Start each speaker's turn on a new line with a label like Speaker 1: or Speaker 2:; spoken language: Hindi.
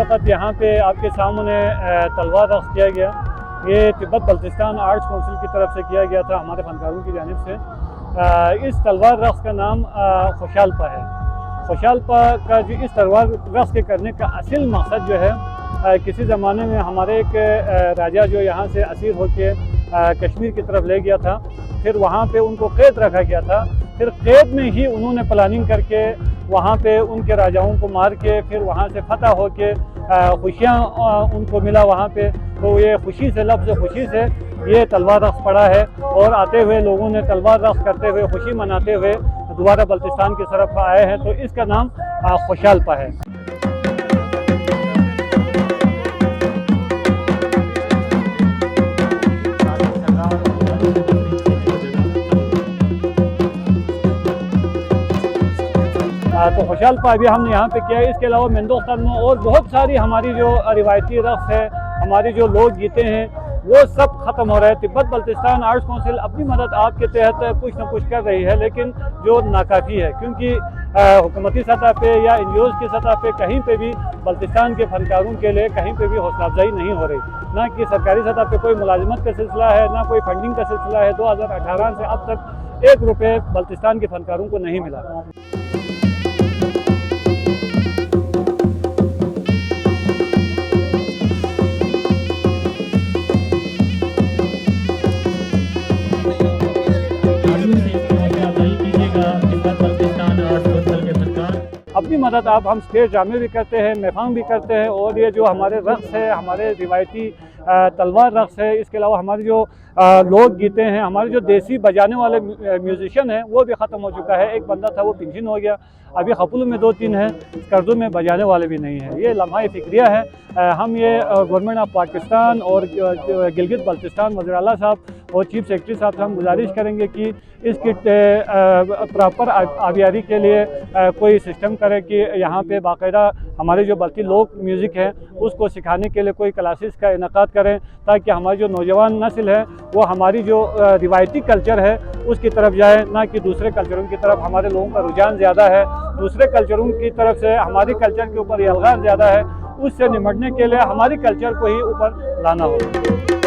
Speaker 1: वक्त यहाँ पे आपके सामने तलवार रक़्स किया गया। ये तिब्बत बल्तिस्तान आर्ट्स काउंसिल की तरफ से किया गया था हमारे फनकारों की जानिब से। इस तलवार रक़्स का नाम खुशालपा है। खुशालपा का जो इस तलवार रक़्स के करने का असल मकसद जो है, किसी ज़माने में हमारे एक राजा जो यहाँ से असीर होकर कश्मीर की तरफ ले गया था, फिर वहाँ पे उनको कैद रखा गया था। फिर कैद में ही उन्होंने प्लानिंग करके वहाँ पे उनके राजाओं को मार के फिर वहाँ से फतह होके खुशियाँ उनको मिला वहाँ पे, तो ये खुशी से, लफ्ज़ खुशी से ये तलवार रक़्स पड़ा है। और आते हुए लोगों ने तलवार रक़्स करते हुए, खुशी मनाते हुए दोबारा बल्तिस्तान की तरफ आए हैं, तो इसका नाम खुशालपा है। तो खुशालपा अभी हमने यहाँ पे किया है। इसके अलावा हिंदुस्तान में और बहुत सारी हमारी जो रिवायती रक़्स है, हमारी जो लोक गीतें हैं, वो सब ख़त्म हो रहे हैं। तिब्बत बल्तिस्तान आर्ट्स काउंसिल अपनी मदद आपके तहत कुछ न कुछ कर रही है, लेकिन जो नाकाफ़ी है, क्योंकि हुकूमती सतह पे या NGOs की सतह पे कहीं पे भी बल्तिस्तान के फनकारों के लिए कहीं पे भी हौसला अफजाई नहीं हो रही। ना कि सरकारी सतह पे कोई मुलाजमत का सिलसिला है, ना कोई फंडिंग का सिलसिला है। 2018 से अब तक 1 रुपये बल्तिस्तान के फनकारों को नहीं मिला। अपनी मदद आप हम स्टेज ड्रामे भी करते हैं, महफाम भी करते हैं, और ये जो हमारे रक़्स है, हमारे रिवायती तलवार रक़्स है, इसके अलावा हमारी जो लोक गीतें हैं, हमारे जो देसी बजाने वाले म्यूजिशियन हैं, वो भी ख़त्म हो चुका है। एक बंदा था वो पेंशन हो गया, अभी खपुल में 2-3 हैं, कर्ज़ों में बजाने वाले भी नहीं हैं। ये लम्हा फ़िक्रिया है। हम ये गवर्नमेंट ऑफ पाकिस्तान और गिलगित बल्तिस्तान वज़ीर आला साहब और चीफ सेक्रेटरी साहब से हम गुजारिश करेंगे कि इसकी प्रॉपर आबियारी के लिए कोई सिस्टम करें कि यहाँ पे बाकायदा हमारे जो बल्ती लोक म्यूज़िक है उसको सिखाने के लिए कोई क्लासेस का इनेकाद करें, ताकि हमारी जो नौजवान नस्ल है वो हमारी जो रिवायती कल्चर है उसकी तरफ जाए, ना कि दूसरे कल्चरों की तरफ। हमारे लोगों का रुझान ज़्यादा है दूसरे कल्चरों की तरफ से, हमारी कल्चर के ऊपर यलगार ज़्यादा है। उससे निपटने के लिए हमारी कल्चर को ही ऊपर लाना होगा।